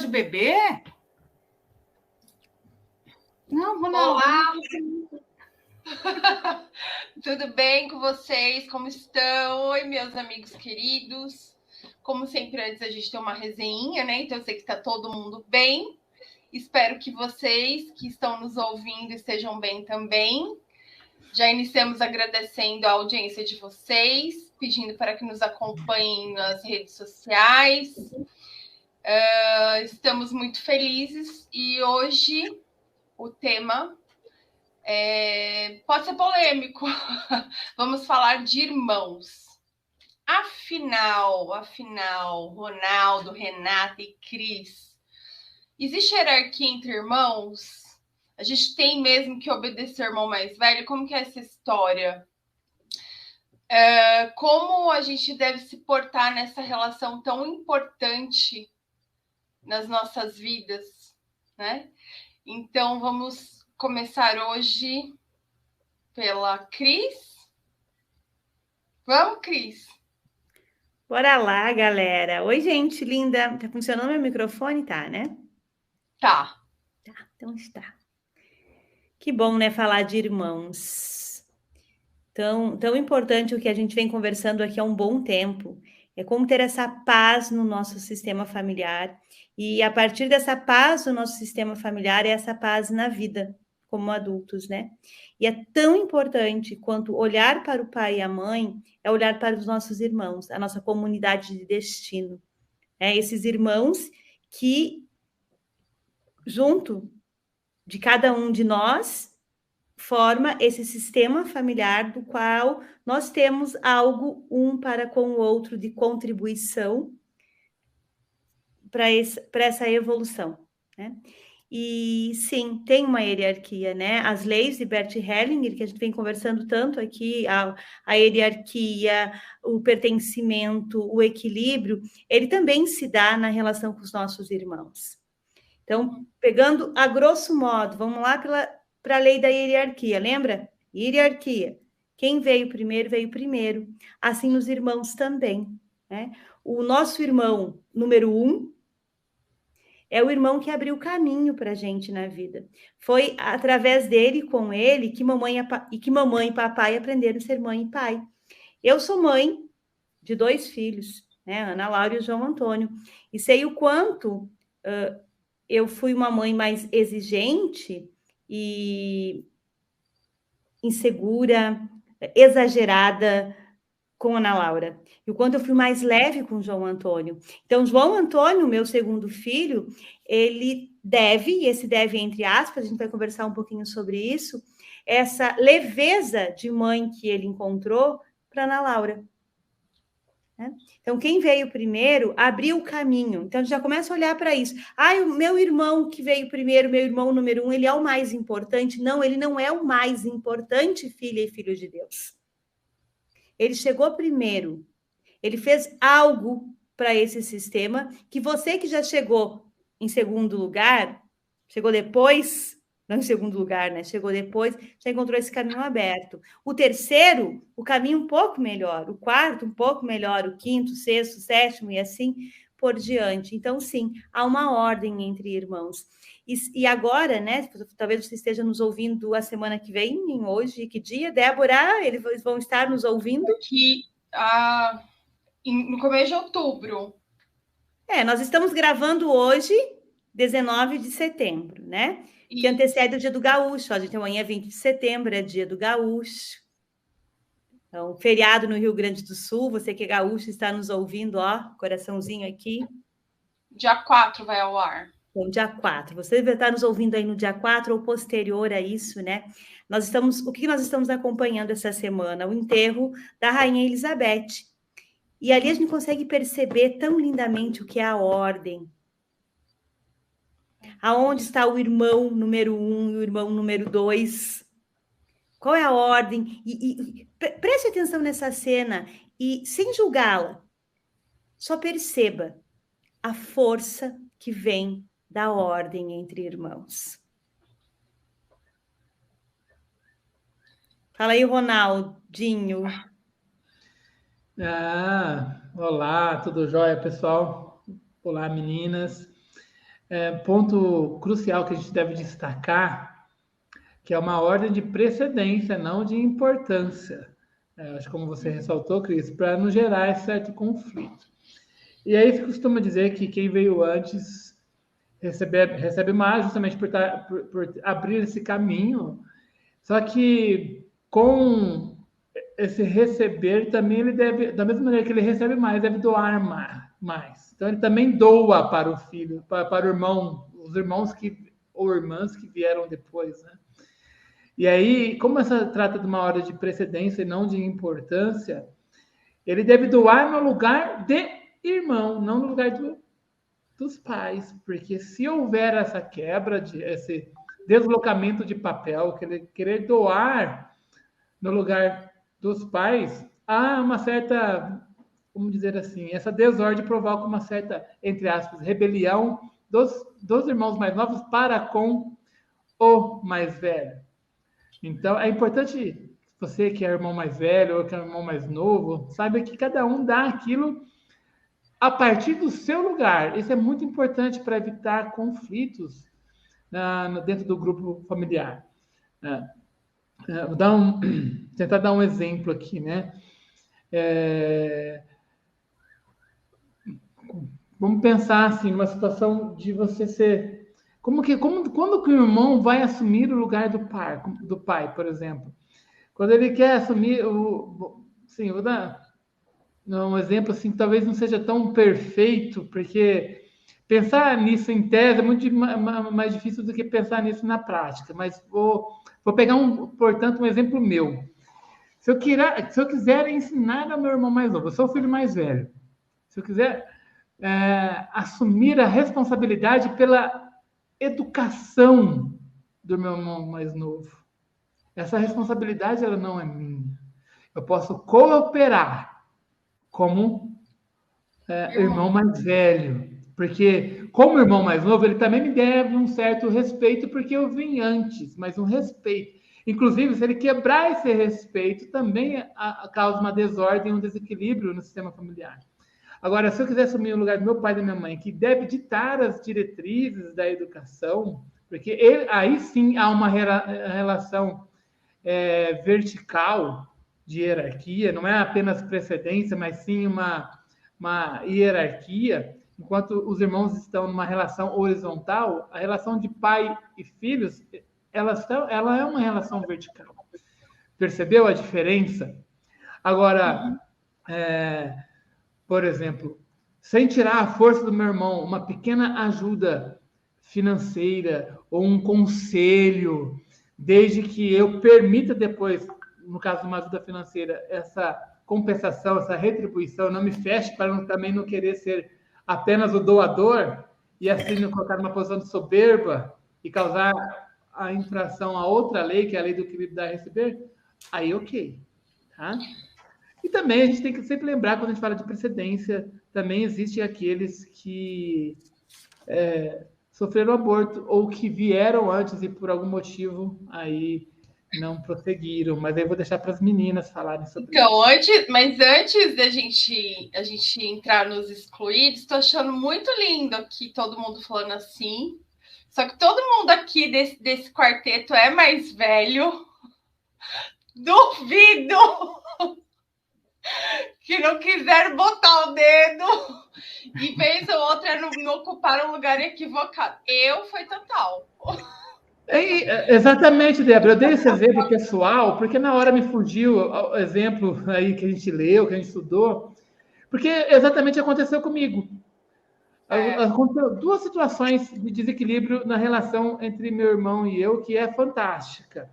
pode beber? Não, Ronaldo. Olá! Tudo bem com vocês? Como estão? Oi, meus amigos queridos. Como sempre, antes a gente tem uma resenha, né? Então eu sei que está todo mundo bem. Espero que vocês que estão nos ouvindo estejam bem também. Já iniciamos agradecendo a audiência de vocês, pedindo para que nos acompanhem nas redes sociais. Estamos muito felizes e hoje o tema pode ser polêmico. Vamos falar de irmãos. Afinal, Ronaldo, Renata e Cris, existe hierarquia entre irmãos? A gente tem mesmo que obedecer o irmão mais velho? Como que é essa história? Como a gente deve se portar nessa relação tão importante nas nossas vidas, né? Então, vamos começar hoje pela Cris. Vamos, Cris? Bora lá, galera. Oi, gente linda. Tá funcionando meu microfone? Tá, né? Tá. Tá, então está. Que bom, né, falar de irmãos. Tão importante o que a gente vem conversando aqui há um bom tempo. É como ter essa paz no nosso sistema familiar. E a partir dessa paz no nosso sistema familiar, é essa paz na vida, como adultos, né? E é tão importante quanto olhar para o pai e a mãe, é olhar para os nossos irmãos, a nossa comunidade de destino. Esses irmãos que, junto de cada um de nós, forma esse sistema familiar do qual nós temos algo um para com o outro de contribuição para essa evolução, né? E sim, tem uma hierarquia, né? As leis de Bert Hellinger, que a gente vem conversando tanto aqui, a hierarquia, o pertencimento, o equilíbrio, ele também se dá na relação com os nossos irmãos. Então, pegando a grosso modo, vamos lá para a lei da hierarquia, lembra? Hierarquia. Quem veio primeiro, veio primeiro. Assim nos irmãos também, né? O nosso irmão número 1 é o irmão que abriu caminho para a gente na vida. Foi através dele, com ele, que mamãe e papai aprenderam a ser mãe e pai. Eu sou mãe de 2 filhos, né? Ana Laura e o João Antônio. E sei o quanto eu fui uma mãe mais exigente e insegura, exagerada com Ana Laura. E o quanto eu fui mais leve com o João Antônio. Então, João Antônio, meu segundo filho, ele deve, e esse deve entre aspas, a gente vai conversar um pouquinho sobre isso, essa leveza de mãe que ele encontrou para Ana Laura. Então, quem veio primeiro abriu o caminho. Então, já começa a olhar para isso. O meu irmão que veio primeiro, meu irmão número 1, ele é o mais importante. Não, ele não é o mais importante, filha e filho de Deus. Ele chegou primeiro. Ele fez algo para esse sistema que você que já chegou em segundo lugar, chegou depois, não em segundo lugar, né? Chegou depois, já encontrou esse caminho aberto. O terceiro, o caminho um pouco melhor. O quarto, um pouco melhor. O quinto, sexto, sétimo e assim por diante. Então, sim, há uma ordem entre irmãos. E agora, né? Talvez você esteja nos ouvindo a semana que vem, hoje, que dia? Débora, eles vão estar nos ouvindo? No começo de outubro. Nós estamos gravando hoje, 19 de setembro, né? Que antecede o Dia do Gaúcho. A gente amanhã é 20 de setembro, é Dia do Gaúcho. Então, feriado no Rio Grande do Sul, você que é gaúcho está nos ouvindo, ó, coraçãozinho aqui. Dia 4 vai ao ar. Então, dia 4. Você vai estar nos ouvindo aí no dia 4 ou posterior a isso, né? O que nós estamos acompanhando essa semana? O enterro da Rainha Elizabeth. E ali a gente consegue perceber tão lindamente o que é a ordem. Aonde está o irmão número 1 e o irmão número 2? Qual é a ordem? Preste atenção nessa cena e, sem julgá-la, só perceba a força que vem da ordem entre irmãos. Fala aí, Ronaldinho. Olá, tudo jóia, pessoal? Olá, meninas. ponto crucial que a gente deve destacar, que é uma ordem de precedência, não de importância. Acho que como você ressaltou, Cris, para não gerar esse certo conflito. E aí se costuma dizer que quem veio antes recebe mais, justamente por abrir esse caminho. Só que com esse receber também ele deve, da mesma maneira que ele recebe mais, deve doar mais. Então ele também doa para o filho, para o irmão, os irmãos ou irmãs que vieram depois, né? E aí, como essa trata de uma ordem de precedência e não de importância, ele deve doar no lugar de irmão, não no lugar dos pais, porque se houver essa quebra, esse deslocamento de papel, querer doar no lugar dos pais, há uma certa, vamos dizer assim, essa desordem provoca uma certa, entre aspas, rebelião dos irmãos mais novos para com o mais velho. Então, é importante, você que é irmão mais velho ou que é irmão mais novo, saiba que cada um dá aquilo a partir do seu lugar. Isso é muito importante para evitar conflitos dentro do grupo familiar. Vou tentar dar um exemplo aqui, né? Vamos pensar assim, numa situação de você ser... quando que o irmão vai assumir o lugar do pai, por exemplo? Quando ele quer assumir sim, vou dar um exemplo assim, talvez não seja tão perfeito, porque pensar nisso em tese é muito mais difícil do que pensar nisso na prática, mas vou pegar, portanto, um exemplo meu. Se eu quiser ensinar ao meu irmão mais novo, eu sou o filho mais velho, se eu quiser assumir a responsabilidade pela educação do meu irmão mais novo, essa responsabilidade ela não é minha. Eu posso cooperar como irmão mais velho, porque como irmão mais novo, ele também me deve um certo respeito, porque eu vim antes, mas um respeito. Inclusive, se ele quebrar esse respeito, também causa uma desordem, um desequilíbrio no sistema familiar. Agora, se eu quiser assumir o lugar do meu pai e da minha mãe, que deve ditar as diretrizes da educação, porque aí sim há uma relação vertical de hierarquia, não é apenas precedência, mas sim uma hierarquia. Enquanto os irmãos estão numa relação horizontal, a relação de pai e filhos, ela é uma relação vertical. Percebeu a diferença? Agora, por exemplo, sem tirar a força do meu irmão, uma pequena ajuda financeira ou um conselho, desde que eu permita depois, no caso de uma ajuda financeira, essa compensação, essa retribuição, não me feche para também não querer ser apenas o doador e assim me colocar numa posição de soberba e causar a infração a outra lei, que é a lei do equilíbrio dar e receber, aí ok. Tá? E também a gente tem que sempre lembrar, quando a gente fala de precedência, também existem aqueles que sofreram aborto ou que vieram antes e por algum motivo aí não prosseguiram. Mas aí eu vou deixar para as meninas falarem sobre isso. Antes da gente entrar nos excluídos, estou achando muito lindo aqui todo mundo falando assim. Só que todo mundo aqui desse quarteto é mais velho. Duvido que não quiseram botar o dedo e vez ou outra não ocuparam um lugar equivocado. Foi total. Exatamente, Débora. Eu dei esse exemplo pessoal, porque na hora me fugiu o exemplo aí que a gente leu, que a gente estudou, porque exatamente aconteceu comigo. Aconteceu duas situações de desequilíbrio na relação entre meu irmão e eu, que é fantástica.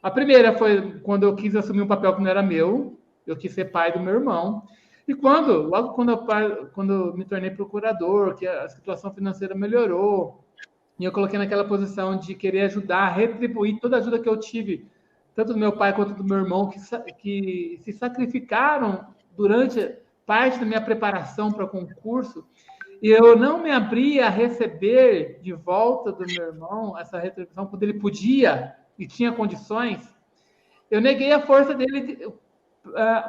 A primeira foi quando eu quis assumir um papel que não era meu, eu quis ser pai do meu irmão. E logo quando eu me tornei procurador, que a situação financeira melhorou, e eu coloquei naquela posição de querer ajudar, retribuir toda a ajuda que eu tive, tanto do meu pai quanto do meu irmão, que se sacrificaram durante parte da minha preparação para o concurso, e eu não me abri a receber de volta do meu irmão essa retribuição quando ele podia e tinha condições. Eu neguei a força dele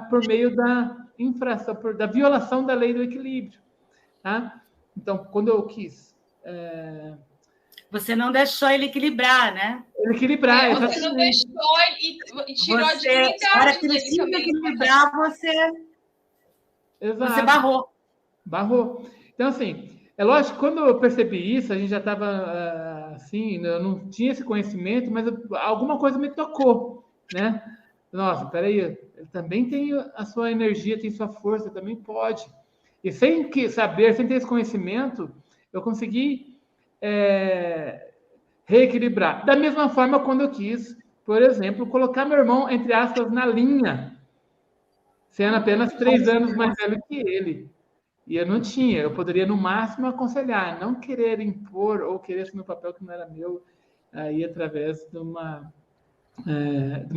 por meio da infração, da violação da lei do equilíbrio. Tá? Então, quando eu quis Você não deixou ele equilibrar, né? Ele equilibrar, Você não deixou e tirou a Na dignidade hora que ele dele quis também. equilibrar, você Exato. barrou. Barrou. Então, assim, é lógico que quando eu percebi isso, a gente já estava assim, eu não tinha esse conhecimento, mas alguma coisa me tocou, né? Nossa, peraí, ele também tem a sua energia, tem sua força, também pode. E sem saber, sem ter esse conhecimento, eu consegui reequilibrar. Da mesma forma, quando eu quis, por exemplo, colocar meu irmão, entre aspas, na linha, sendo apenas 3 anos mais velho que ele. E eu não tinha, eu poderia no máximo aconselhar, não querer impor ou querer assumir um papel que não era meu, aí através de uma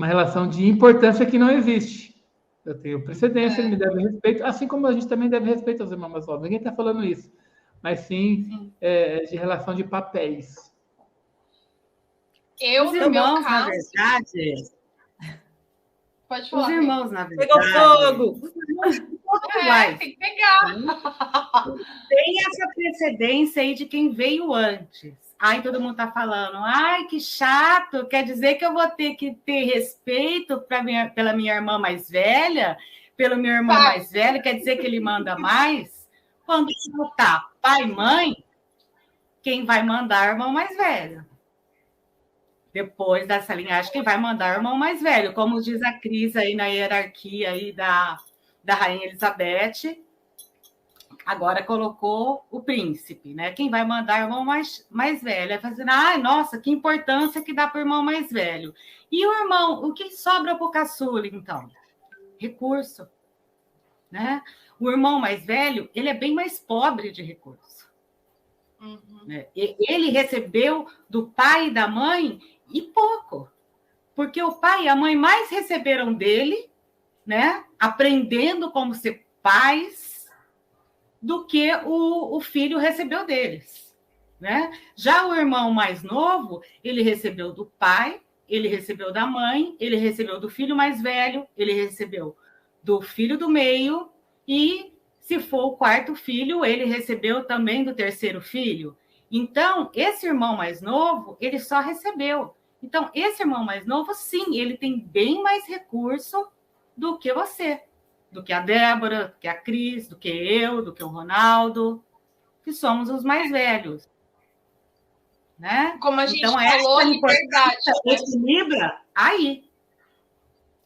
relação de importância que não existe. Eu tenho precedência, ele me deve respeito, assim como a gente também deve respeito aos irmãos mais novos. Ninguém está falando isso, mas sim de relação de papéis. Eu, Os no meu irmãos, na caso... verdade... Pode falar. Os irmãos, na verdade... Pegou fogo! Tem que pegar. Tem essa precedência aí de quem veio antes. Aí todo mundo está falando, ai, que chato, quer dizer que eu vou ter que ter respeito pela minha irmã mais velha, pelo meu irmão mais velho, quer dizer que ele manda mais? Quando faltar pai e mãe, quem vai mandar é o irmão mais velho. Depois dessa linhagem, quem vai mandar é o irmão mais velho. Como diz a Cris aí na hierarquia aí da Rainha Elizabeth, agora colocou o príncipe, né? Quem vai mandar é o irmão mais velho. É fazendo, nossa, que importância que dá para o irmão mais velho. E o irmão, o que sobra para o caçula, então? Recurso, né? O irmão mais velho, ele é bem mais pobre de recurso. Né? Ele recebeu do pai e da mãe e pouco, porque o pai e a mãe mais receberam dele, né? Aprendendo como ser pais, do que o filho recebeu deles, né? Já o irmão mais novo, ele recebeu do pai, ele recebeu da mãe, ele recebeu do filho mais velho, ele recebeu do filho do meio e, se for o quarto filho, ele recebeu também do terceiro filho. Então, esse irmão mais novo, ele só recebeu. Então, esse irmão mais novo, sim, ele tem bem mais recurso do que você. Do que a Débora, do que a Cris, do que eu, do que o Ronaldo, que somos os mais velhos. Né? Como a gente então, falou, liberdade. Equilibra aí.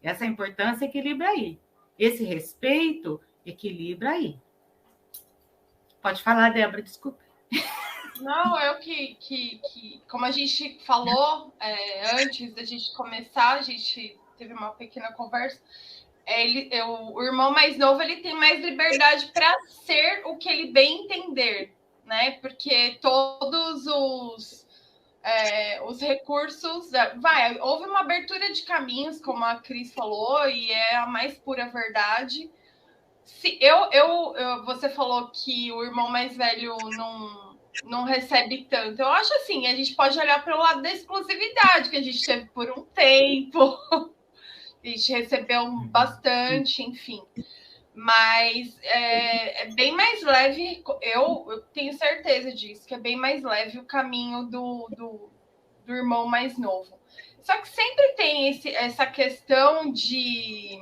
Essa importância equilibra aí. Esse respeito equilibra aí. Pode falar, Débora, desculpa. Não, eu como a gente falou antes da gente começar, a gente teve uma pequena conversa. O irmão mais novo, ele tem mais liberdade para ser o que ele bem entender, né? Porque todos os recursos... houve uma abertura de caminhos, como a Cris falou, e é a mais pura verdade. Você falou que o irmão mais velho não recebe tanto. Eu acho assim, a gente pode olhar para o lado da exclusividade que a gente teve por um tempo... A gente recebeu bastante, enfim. Mas é bem mais leve, eu tenho certeza disso, que é bem mais leve o caminho do irmão mais novo. Só que sempre tem essa questão de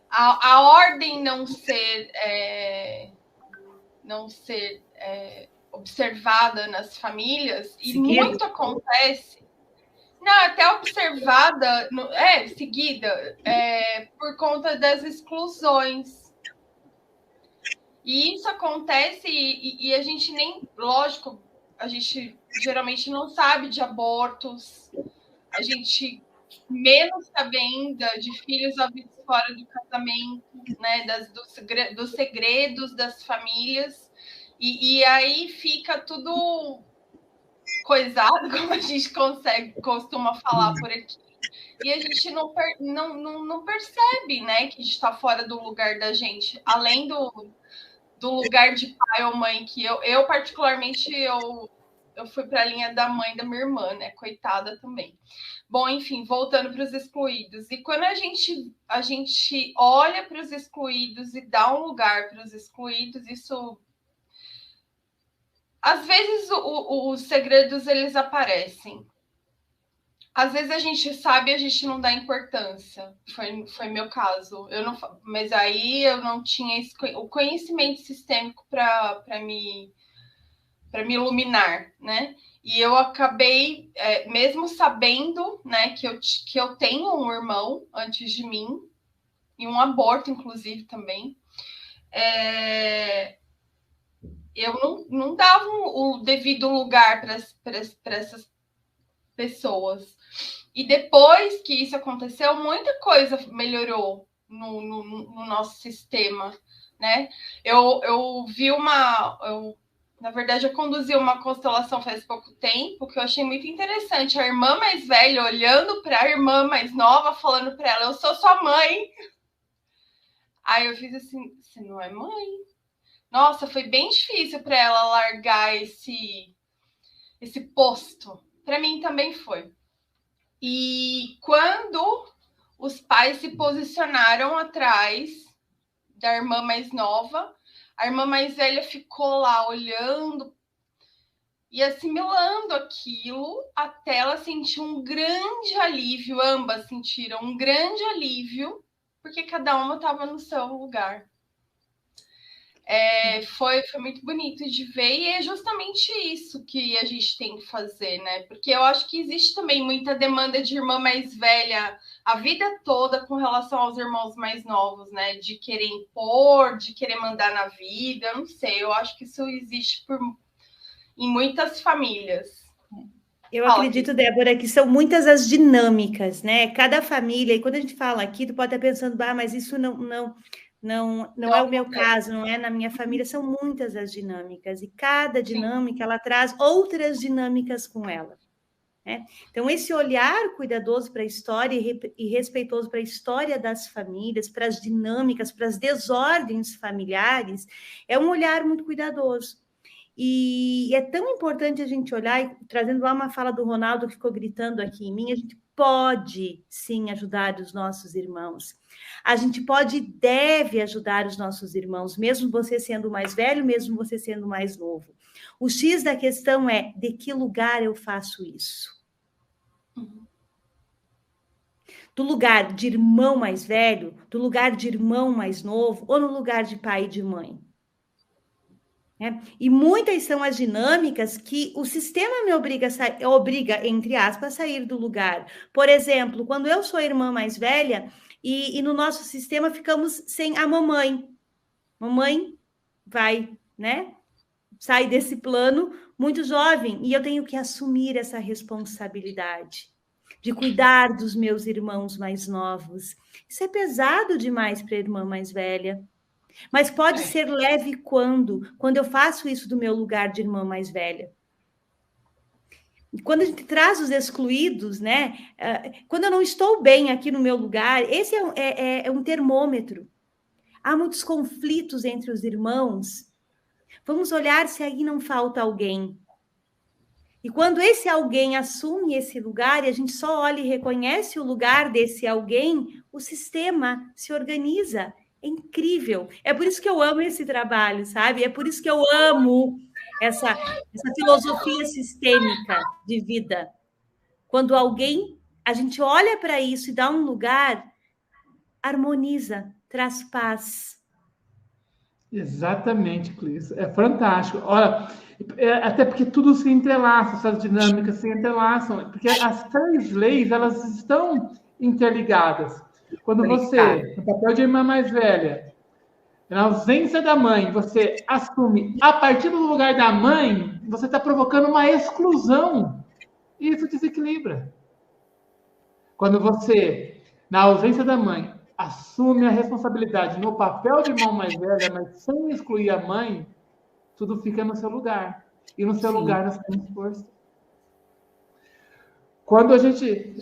a ordem não ser observada nas famílias, e muito acontece. Não, até observada, seguida, por conta das exclusões. E isso acontece e a gente nem, lógico, a gente geralmente não sabe de abortos, a gente menos sabe ainda de filhos havidos fora do casamento, né, dos segredos das famílias, e aí fica tudo... coisado, como a gente costuma falar por aqui. E a gente não percebe, né, que a gente está fora do lugar da gente. Além do lugar de pai ou mãe, que eu particularmente, eu fui para a linha da mãe da minha irmã, né? Coitada também. Bom, enfim, voltando para os excluídos. E quando a gente olha para os excluídos e dá um lugar para os excluídos, isso... às vezes os segredos eles aparecem. Às vezes a gente sabe e a gente não dá importância. Foi meu caso. Mas aí eu não tinha o conhecimento sistêmico para me iluminar, né? E eu acabei, mesmo sabendo, né, que eu tenho um irmão antes de mim, e um aborto, inclusive, também, eu não dava o devido lugar para essas pessoas. E depois que isso aconteceu, muita coisa melhorou no nosso sistema, né? Eu vi na verdade, eu conduzi uma constelação faz pouco tempo que eu achei muito interessante. A irmã mais velha olhando para a irmã mais nova, falando para ela: eu sou sua mãe. Aí eu fiz assim: você não é mãe? Nossa, foi bem difícil para ela largar esse posto. Para mim também foi. E quando os pais se posicionaram atrás da irmã mais nova, a irmã mais velha ficou lá olhando e assimilando aquilo até ela sentir um grande alívio. Ambas sentiram um grande alívio, porque cada uma estava no seu lugar. Foi muito bonito de ver, e é justamente isso que a gente tem que fazer, né? Porque eu acho que existe também muita demanda de irmã mais velha a vida toda com relação aos irmãos mais novos, né? De querer impor, de querer mandar na vida, eu não sei, eu acho que isso existe em muitas famílias. Eu acredito, Débora, que são muitas as dinâmicas, né? Cada família, e quando a gente fala aqui, tu pode estar pensando, mas isso não é o meu caso, não é na minha família, são muitas as dinâmicas, e cada dinâmica, ela traz outras dinâmicas com ela, né? Então, esse olhar cuidadoso para a história e respeitoso para a história das famílias, para as dinâmicas, para as desordens familiares, é um olhar muito cuidadoso. E é tão importante a gente olhar, e trazendo lá uma fala do Ronaldo que ficou gritando aqui em mim, a gente pode, sim, ajudar os nossos irmãos. A gente pode e deve ajudar os nossos irmãos, mesmo você sendo mais velho, mesmo você sendo mais novo. O X da questão é, de que lugar eu faço isso? Do lugar de irmão mais velho, do lugar de irmão mais novo, ou no lugar de pai e de mãe? E muitas são as dinâmicas que o sistema me obriga, entre aspas, a sair do lugar. Por exemplo, quando eu sou a irmã mais velha e no nosso sistema ficamos sem a mamãe. Mamãe vai, né? Sai desse plano muito jovem e eu tenho que assumir essa responsabilidade de cuidar dos meus irmãos mais novos. Isso é pesado demais para a irmã mais velha. Mas pode ser leve quando eu faço isso do meu lugar de irmã mais velha. Quando a gente traz os excluídos, né? Quando eu não estou bem aqui no meu lugar, esse é um termômetro. Há muitos conflitos entre os irmãos. Vamos olhar se aí não falta alguém. E quando esse alguém assume esse lugar, e a gente só olha e reconhece o lugar desse alguém, o sistema se organiza. É incrível. É por isso que eu amo esse trabalho, sabe? É por isso que eu amo essa filosofia sistêmica de vida. Quando a gente olha para isso e dá um lugar, harmoniza, traz paz. Exatamente, Cris. É fantástico. Olha, até porque tudo se entrelaça, essas dinâmicas se entrelaçam, porque as 3 leis, elas estão interligadas. Quando você, no papel de irmã mais velha, na ausência da mãe, você assume a partir do lugar da mãe, você está provocando uma exclusão. E isso desequilibra. Quando você, na ausência da mãe, assume a responsabilidade no papel de irmão mais velha, mas sem excluir a mãe, tudo fica no seu lugar. E no seu lugar nós temos força. Quando a gente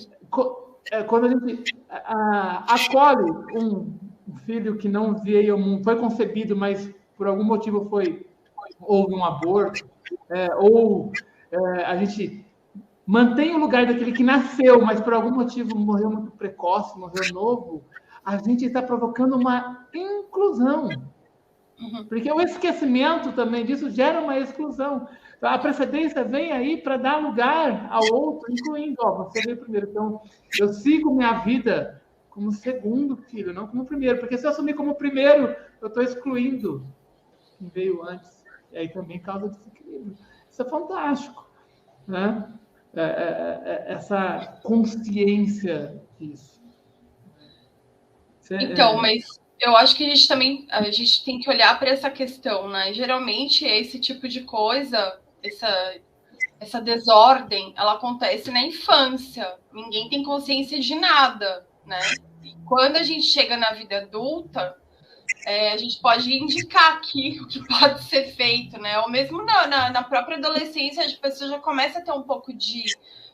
acolhe um filho que não veio ao mundo, foi concebido, mas por algum motivo houve um aborto, a gente mantém o lugar daquele que nasceu, mas por algum motivo morreu muito precoce, morreu novo, a gente está provocando uma inclusão. Porque o esquecimento também disso gera uma exclusão. Então, a precedência vem aí para dar lugar ao outro, incluindo, você veio primeiro. Então, eu sigo minha vida como segundo filho, não como primeiro. Porque se eu assumir como primeiro, eu estou excluindo quem veio antes. E aí também causa desequilíbrio. Isso é fantástico, né? Essa consciência disso. Então, mas eu acho que a gente tem que olhar para essa questão, né? Geralmente esse tipo de coisa, essa desordem, ela acontece na infância. Ninguém tem consciência de nada, né? E quando a gente chega na vida adulta, a gente pode indicar aqui o que pode ser feito, né? Ou mesmo na própria adolescência, a pessoa já começa a ter um pouco de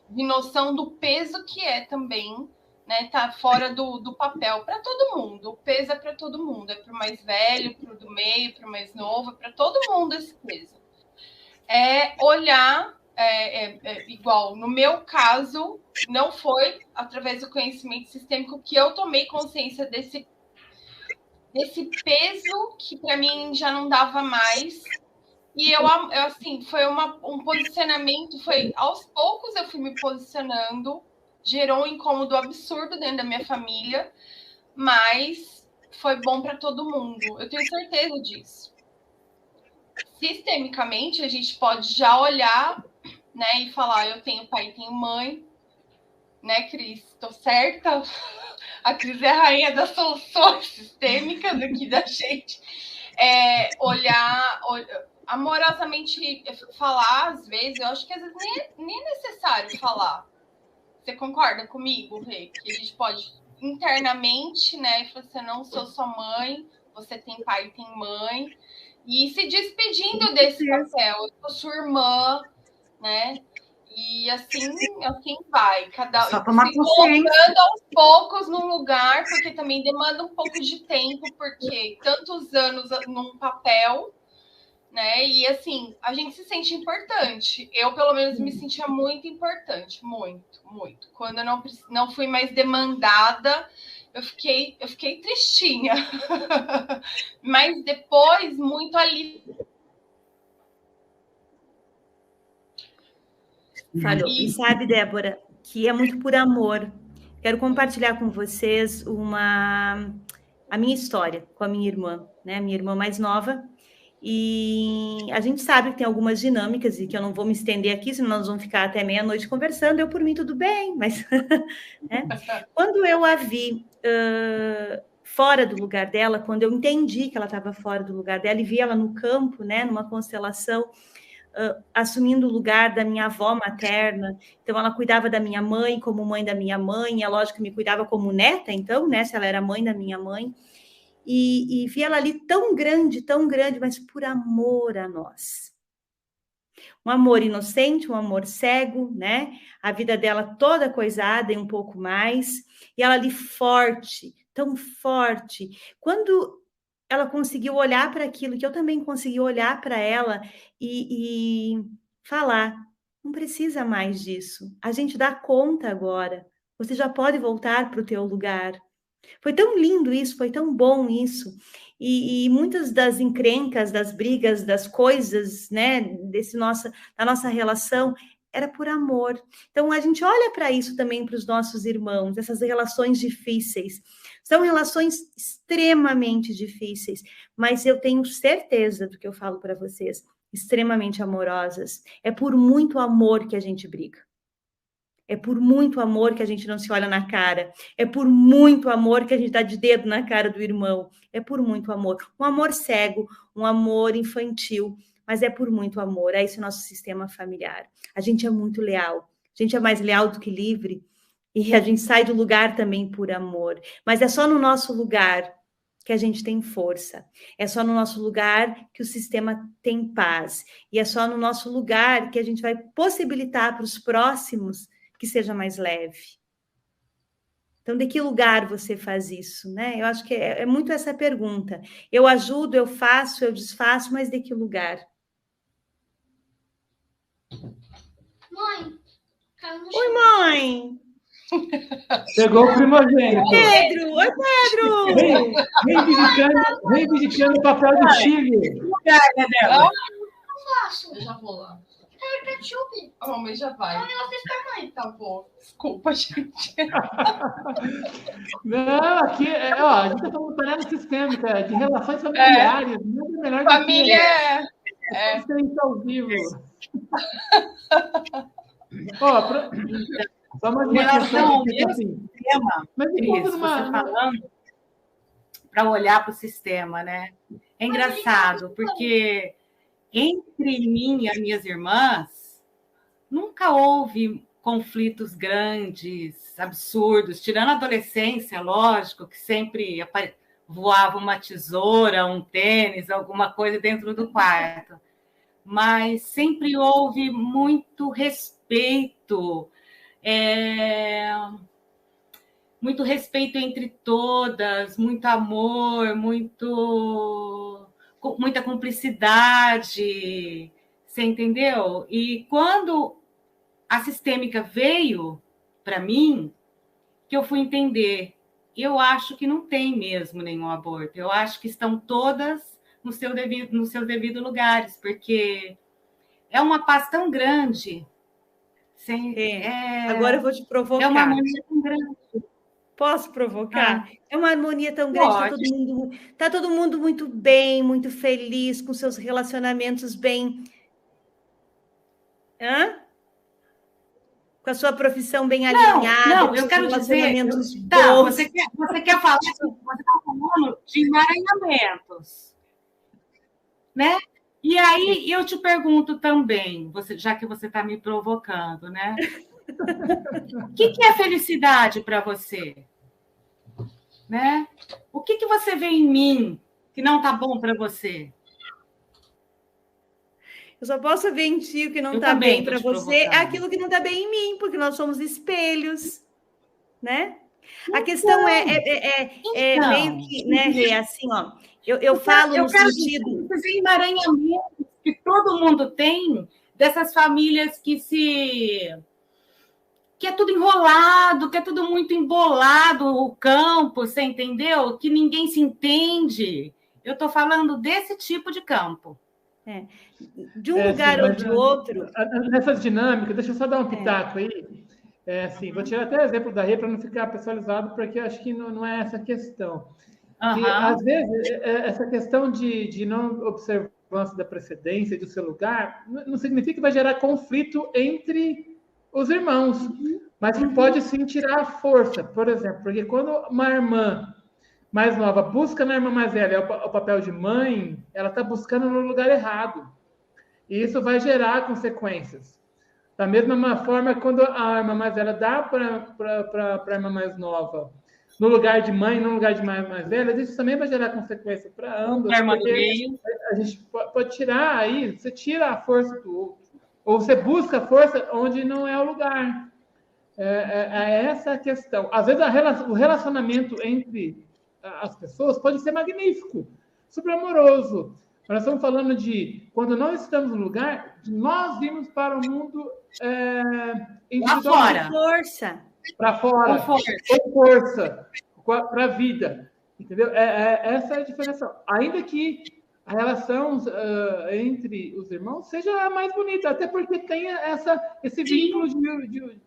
noção do peso que é também, né? Tá fora do papel para todo mundo. O peso é para todo mundo, é para o mais velho, para o do meio, para o mais novo, é para todo mundo esse peso. Olhar, igual no meu caso, não foi através do conhecimento sistêmico que eu tomei consciência desse peso que para mim já não dava mais. E eu assim, foi um posicionamento, foi aos poucos eu fui me posicionando, gerou um incômodo absurdo dentro da minha família, mas foi bom para todo mundo. Eu tenho certeza disso. Sistemicamente, a gente pode já olhar, né, e falar, eu tenho pai e tenho mãe, né, Cris? Tô certa? A Cris é a rainha das soluções sistêmicas aqui da gente. Olhar amorosamente, falar, às vezes, eu acho que às vezes nem é necessário falar. Você concorda comigo, Rê? Que a gente pode internamente, né, falar assim, eu não sou sua mãe, você tem pai e tem mãe, e se despedindo desse papel, eu sou sua irmã, né? E assim vai, Só tomar consciência. Colocando aos poucos num lugar, porque também demanda um pouco de tempo, porque tantos anos num papel, né? E assim, a gente se sente importante. Eu, pelo menos, me sentia muito importante, muito, muito. Quando eu não fui mais demandada, eu fiquei tristinha. Mas depois, muito ali. Falhou. E sabe, Débora, que é muito por amor. Quero compartilhar com vocês a minha história com a minha irmã, né? Minha irmã mais nova. E a gente sabe que tem algumas dinâmicas e que eu não vou me estender aqui, senão nós vamos ficar até meia-noite conversando. Eu, por mim, tudo bem, mas né? Quando eu a vi fora do lugar dela, quando eu entendi que ela estava fora do lugar dela e vi ela no campo, né, numa constelação, assumindo o lugar da minha avó materna, então ela cuidava da minha mãe como mãe da minha mãe, e é lógico que me cuidava como neta, então, né, se ela era mãe da minha mãe, e vi ela ali tão grande, mas por amor a nós. Um amor inocente, um amor cego, né, a vida dela toda coisada e um pouco mais, e ela ali forte, tão forte, quando ela conseguiu olhar para aquilo, que eu também consegui olhar para ela e falar, não precisa mais disso, a gente dá conta agora, você já pode voltar para o teu lugar. Foi tão lindo isso, foi tão bom isso, e muitas das encrencas, das brigas, das coisas, né, da nossa relação, era por amor. Então, a gente olha para isso também para os nossos irmãos, essas relações difíceis. São relações extremamente difíceis, mas eu tenho certeza do que eu falo para vocês, extremamente amorosas. É por muito amor que a gente briga. É por muito amor que a gente não se olha na cara. É por muito amor que a gente dá de dedo na cara do irmão. É por muito amor. Um amor cego, um amor infantil, mas é por muito amor. É esse o nosso sistema familiar. A gente é muito leal. A gente é mais leal do que livre. E a gente sai do lugar também por amor. Mas é só no nosso lugar que a gente tem força. É só no nosso lugar que o sistema tem paz. E é só no nosso lugar que a gente vai possibilitar para os próximos que seja mais leve. Então, de que lugar você faz isso, né? Eu acho que é muito essa pergunta. Eu ajudo, eu faço, eu desfaço, mas de que lugar? Mãe, caiu no chão. Oi, mãe! Chegou o primogênito. Pedro! Oi, Pedro! Reivindicando o papel do Chile. Lugar, né, Débora? Eu faço. Eu já vou lá. ketchup. A mamãe já vai. Não, negócio desse tamanho. Tá bom. Desculpa, gente. Não, aqui, ó, a gente está falando parada sistêmica, de relações familiares. Nada melhor Família do que isso ao vivo. Ó, só mais Em uma relação questão ao que, meu assim, sistema, mas Cris, enquanto você numa, falando para olhar para o sistema, né? É engraçado, porque entre mim e as minhas irmãs, nunca houve conflitos grandes, absurdos, tirando a adolescência, lógico, que sempre voava uma tesoura, um tênis, alguma coisa dentro do quarto. Mas sempre houve muito respeito, muito respeito entre todas, muito amor, muita cumplicidade, você entendeu? E quando a sistêmica veio para mim, que eu fui entender, eu acho que não tem mesmo nenhum aborto, eu acho que estão todas nos seus devidos lugares, porque é uma paz tão grande. Agora eu vou te provocar. É uma harmonia tão grande. Posso provocar? É uma harmonia tão Pode. grande, tá todo mundo muito bem, muito feliz, com seus relacionamentos bem. Com a sua profissão bem alinhada. Não, eu quero dizer. Tá, você quer falar, você está falando de emaranhamentos, né? E aí eu te pergunto também, já que você está me provocando, né? O que é felicidade para você? Né? O que você vê em mim que não está bom para você? Eu só posso ver em ti o que não está bem para você, é aquilo que não está bem em mim, porque nós somos espelhos, né? A questão é meio que, né, Rê, assim, ó, eu falo no sentido... Esses emaranhamentos que todo mundo tem, dessas famílias que é tudo enrolado, que é tudo muito embolado, o campo, você entendeu? Que ninguém se entende. Eu estou falando desse tipo de campo. De um lugar ou de outro. Nessas dinâmicas, deixa eu só dar um pitaco aí. Assim, vou tirar até o exemplo da Rê para não ficar pessoalizado, porque eu acho que não é essa questão. E, às vezes, essa questão de não observância da precedência do seu lugar não significa que vai gerar conflito entre os irmãos, mas pode sim tirar a força. Por exemplo, porque quando uma irmã mais nova busca na irmã mais velha o papel de mãe, ela está buscando no lugar errado. E isso vai gerar consequências. Da mesma forma, quando a irmã mais velha dá para a irmã mais nova no lugar de mãe, no lugar de mais velha, isso também vai gerar consequência para ambas. Porque a gente pode tirar aí, você tira a força do outro. Ou você busca a força onde não é o lugar. É essa a questão. Às vezes, o relacionamento entre as pessoas pode ser magnífico, super amoroso. Nós estamos falando de quando não estamos no lugar, nós vimos para o mundo individualmente. Para fora. Com força. Para a vida. Entendeu? Essa é a diferença. Ainda que a relação entre os irmãos seja a mais bonita, até porque tem esse vínculo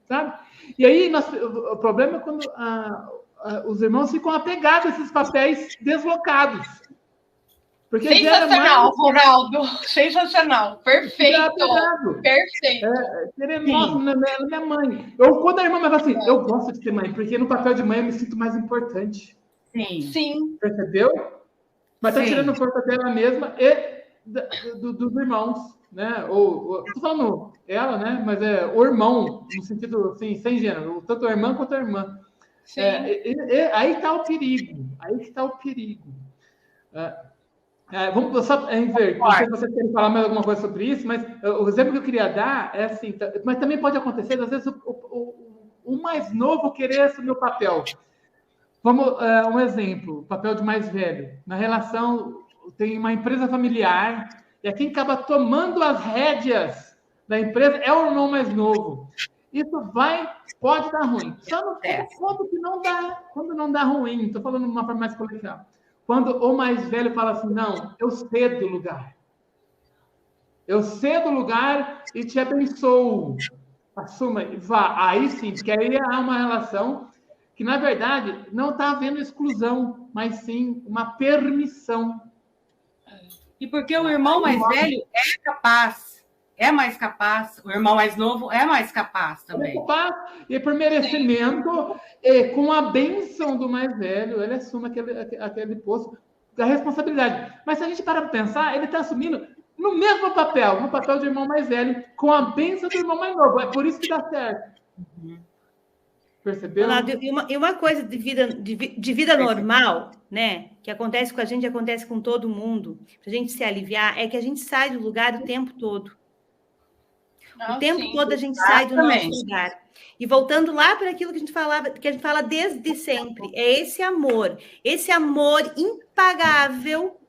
sabe? E aí, o problema é quando os irmãos ficam apegados a esses papéis deslocados. Porque sensacional, Ronaldo. Sensacional. Perfeito. Perfeito. Nossa, minha mãe. Ou quando a irmã vai falar assim, eu gosto de ser mãe, porque no papel de mãe eu me sinto mais importante. Sim. Percebeu? Mas está tirando força dela mesma e dos irmãos, né? Estou falando ela, né? Mas o irmão, no sentido assim, sem gênero, tanto a irmã quanto a irmã. Aí está o perigo. Aí está o perigo. Vamos só inverter. Não sei se vocês querem falar mais alguma coisa sobre isso, mas o exemplo que eu queria dar é assim, mas também pode acontecer, às vezes, o mais novo querer assumir o papel. Vamos, um exemplo, o papel de mais velho. Na relação, tem uma empresa familiar, e quem acaba tomando as rédeas da empresa é o irmão mais novo. Isso pode dar ruim. Só não quando não dá ruim, estou falando de uma forma mais coloquial. Quando o mais velho fala assim, não, eu cedo o lugar. Eu cedo o lugar e te abençoo. Assuma e vá. Aí sim, porque aí há uma relação que, na verdade, não está havendo exclusão, mas sim uma permissão. E porque o irmão mais velho é capaz, é mais capaz, o irmão mais novo é mais capaz também. E por merecimento, com a bênção do mais velho, ele assume aquele posto da responsabilidade. Mas se a gente parar para pensar, ele está assumindo no mesmo papel, no papel de irmão mais velho, com a bênção do irmão mais novo. É por isso que dá certo. Percebeu? E uma coisa de vida normal, né? Que acontece com a gente, acontece com todo mundo, para a gente se aliviar, é que a gente sai do lugar o tempo todo. O tempo todo a gente sai do nosso lugar. E voltando lá para aquilo que a gente fala desde sempre, é esse amor impagável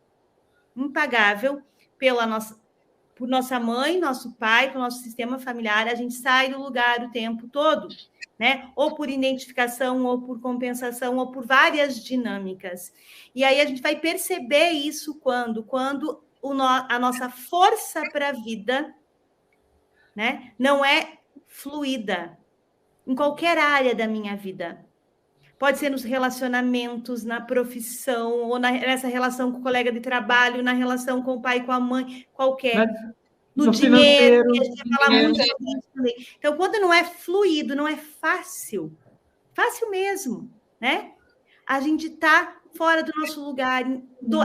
por nossa mãe, nosso pai, pelo nosso sistema familiar, a gente sai do lugar o tempo todo, né? Ou por identificação, ou por compensação, ou por várias dinâmicas. E aí a gente vai perceber isso quando a nossa força para a vida, né, não é fluida em qualquer área da minha vida. Pode ser nos relacionamentos, na profissão, ou nessa relação com o colega de trabalho, na relação com o pai, com a mãe, qualquer. No dinheiro, a gente vai falar muito sobre isso também. Então, quando não é fluido, não é fácil mesmo, né? A gente está fora do nosso lugar,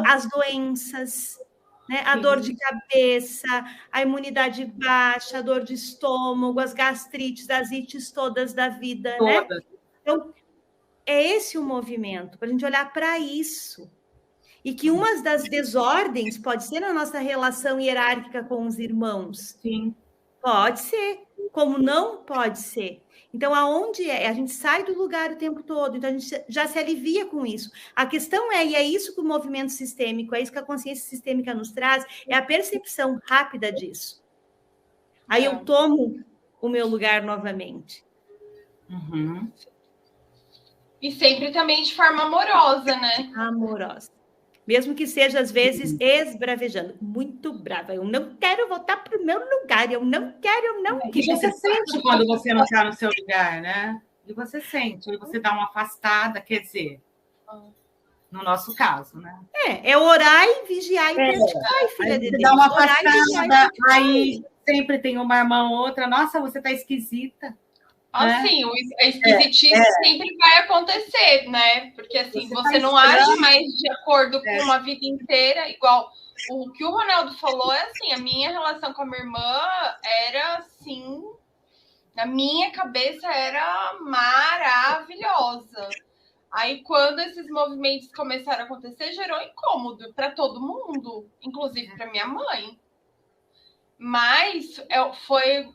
as doenças, né? A dor de cabeça, a imunidade baixa, a dor de estômago, as gastrites, as ites todas da vida, né? Então, é esse o movimento, para a gente olhar para isso. E que uma das desordens pode ser na nossa relação hierárquica com os irmãos. Sim. Pode ser, como não pode ser. Então, aonde é? A gente sai do lugar o tempo todo, então a gente já se alivia com isso. A questão é, e é isso que o movimento sistêmico, é isso que a consciência sistêmica nos traz, é a percepção rápida disso. Aí eu tomo o meu lugar novamente. Uhum. E sempre também de forma amorosa, né? Amorosa. Mesmo que seja, às vezes, esbravejando. Muito brava. Eu não quero voltar para o meu lugar. Eu não quero. E você sente quando você não está no seu lugar, né? E você sente. E você dá uma afastada, quer dizer, no nosso caso, né? É orar e vigiar e praticar, filha de Deus. Dá uma afastada, aí sempre tem uma irmã ou outra. Nossa, você está esquisita. Assim, a esquisitice sempre vai acontecer, né? Porque assim, você não age mais de acordo com uma vida inteira, igual o que o Ronaldo falou, é assim, a minha relação com a minha irmã era assim, na minha cabeça era maravilhosa. Aí, quando esses movimentos começaram a acontecer, gerou incômodo para todo mundo, inclusive para minha mãe. Mas foi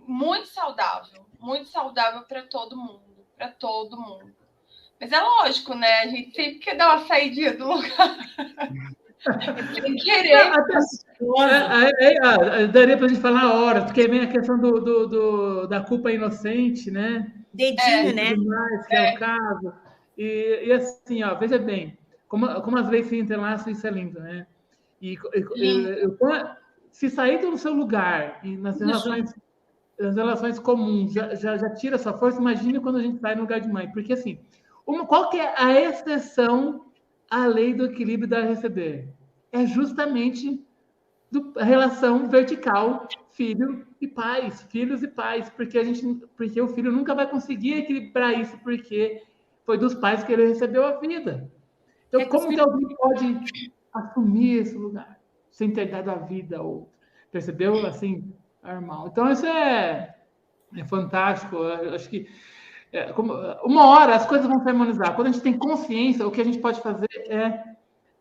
muito saudável para todo mundo, Mas é lógico, né? A gente sempre quer dar uma saidinha do lugar. Sem querer. Daria para a gente falar horas, porque vem a questão da culpa inocente, né? Dedinho, né? Mais, que é o caso. E assim, ó, veja bem, como as leis se entrelaçam, isso é lindo, né? Se sair do seu lugar e nas relações comuns já tira sua força, imagine quando a gente sai no lugar de mãe. Porque, assim, qual que é a exceção à lei do equilíbrio dar e receber? É justamente a relação vertical filhos e pais, porque o filho nunca vai conseguir equilibrar isso, porque foi dos pais que ele recebeu a vida. Então, como que alguém pode assumir esse lugar sem ter dado a vida a outro? Percebeu? Assim, normal. Então, isso é fantástico. Eu acho que uma hora as coisas vão se harmonizar. Quando a gente tem consciência, o que a gente pode fazer é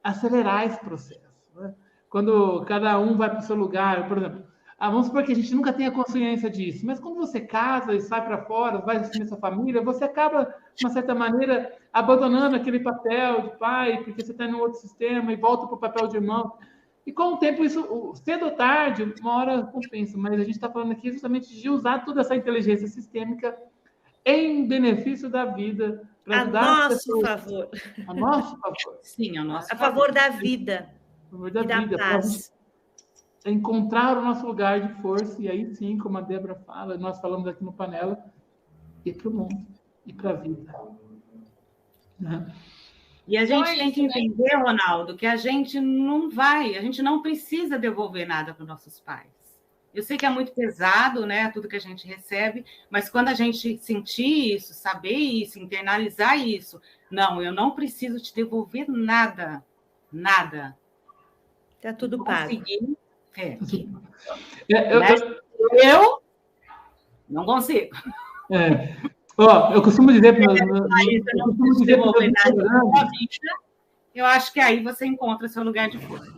acelerar esse processo. Né? Quando cada um vai para o seu lugar, por exemplo, vamos supor que a gente nunca tenha consciência disso, mas quando você casa e sai para fora, vai assumir sua família, você acaba, de uma certa maneira, abandonando aquele papel de pai, porque você está em um outro sistema e volta para o papel de irmão. E com o tempo, isso, cedo ou tarde, uma hora compensa, mas a gente está falando aqui justamente de usar toda essa inteligência sistêmica em benefício da vida. A nosso favor. A nosso favor. Sim, a nosso favor da vida. A favor da e da vida. paz. encontrar o nosso lugar de força, e aí sim, como a Débora fala, nós falamos aqui no Panela, ir para o mundo, ir para a vida. Né? E a gente Então é tem isso, que né? entender, Ronaldo, que a gente não precisa devolver nada para os nossos pais. Eu sei que é muito pesado, né, tudo que a gente recebe, mas quando a gente sentir isso, saber isso, internalizar isso, não, eu não preciso te devolver nada, nada. Tá tudo pago. Conseguir, Eu, mas eu não consigo. Ó, eu costumo dizer para meus eu acho que aí você encontra seu lugar de força.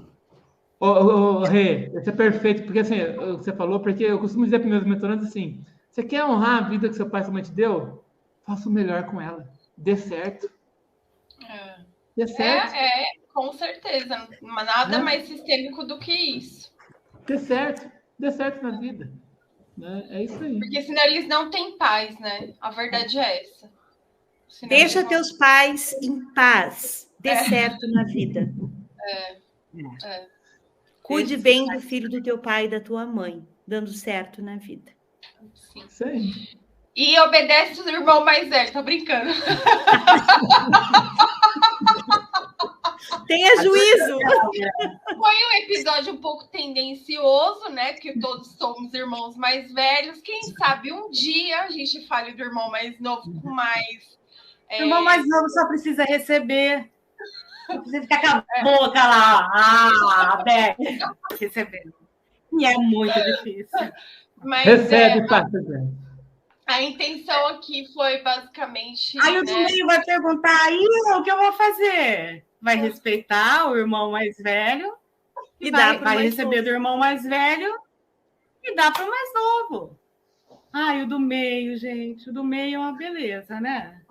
Rê, isso é perfeito, porque assim, você falou, porque eu costumo dizer para meus mentorandos assim, você quer honrar a vida que seu pai e sua mãe te deu? Faça o melhor com ela. Dê certo. Dê certo. Com certeza. Nada mais sistêmico do que isso. Dê certo. Dê certo na vida. Né? É isso aí. Porque senão eles não têm paz, né? A verdade é essa. Senão Deixa eles teus pais em paz. Dê certo na vida. Cuide bem do filho do teu pai e da tua mãe, dando certo na vida. Sim. Isso aí. E obedece o irmão mais velho, tô brincando. Tenha juízo. Foi um episódio um pouco tendencioso, né? Porque todos somos irmãos mais velhos. Quem sabe um dia a gente fale do irmão mais novo com mais. O irmão mais novo só precisa receber. Não precisa ficar com a boca lá, aberta, recebendo. E é muito difícil. Mas, recebe, passa. A intenção aqui foi basicamente. Aí o do meio vai perguntar: aí o que eu vou fazer? Vai respeitar o irmão mais velho e vai receber do irmão mais velho e dá para o mais novo. E o do meio, gente. O do meio é uma beleza, né?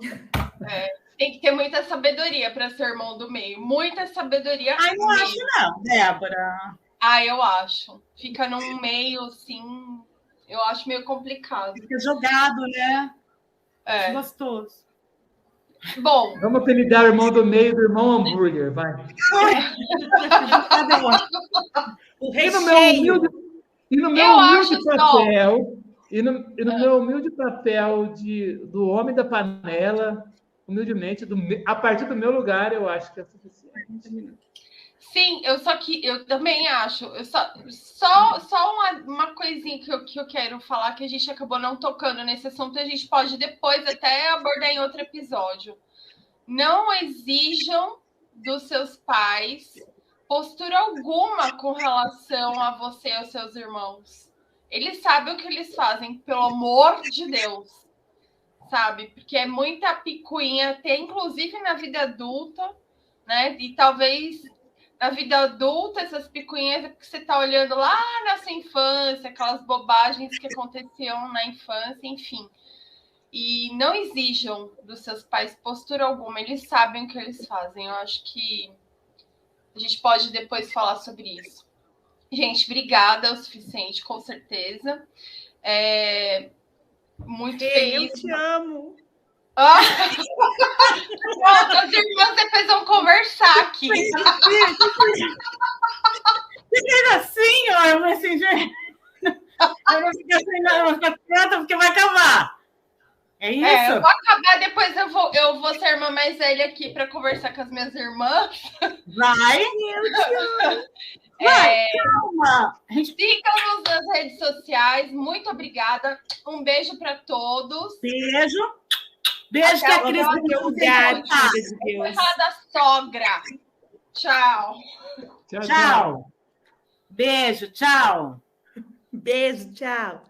Tem que ter muita sabedoria para ser irmão do meio. Muita sabedoria. Não acho, não, Débora. Eu acho. Fica num meio assim. Eu acho meio complicado. Fica jogado, né? Gostoso. Bom. Vamos apelidar o irmão do meio do irmão hambúrguer, vai. O recheio. E no meu humilde papel, e no meu humilde papel do homem da panela, humildemente, a partir do meu lugar, eu acho que é suficiente. Sim, eu também acho. Uma coisinha que eu quero falar, que a gente acabou não tocando nesse assunto, a gente pode depois até abordar em outro episódio. Não exijam dos seus pais postura alguma com relação a você e aos seus irmãos. Eles sabem o que eles fazem, pelo amor de Deus. Sabe? Porque é muita picuinha, até inclusive na vida adulta, né? E talvez na vida adulta, essas picuinhas é porque você está olhando lá na sua infância, aquelas bobagens que aconteciam na infância, enfim. E não exijam dos seus pais postura alguma, eles sabem o que eles fazem. Eu acho que a gente pode depois falar sobre isso. Gente, obrigada o suficiente, com certeza. Muito feliz. Eu te amo. As irmãs depois vão conversar aqui. Fica assim, ó, assim, gente. Eu não fico assim, não, eu vou ficar quieta porque vai acabar. É isso? Eu vou acabar, depois eu vou ser a irmã mais velha aqui para conversar com as minhas irmãs. Vai, calma. Sigam-nos nas redes sociais. Muito obrigada. Um beijo para todos. Beijo. Beijo que a Cris da sogra. Tchau. Tchau. Beijo, tchau. Beijo, tchau.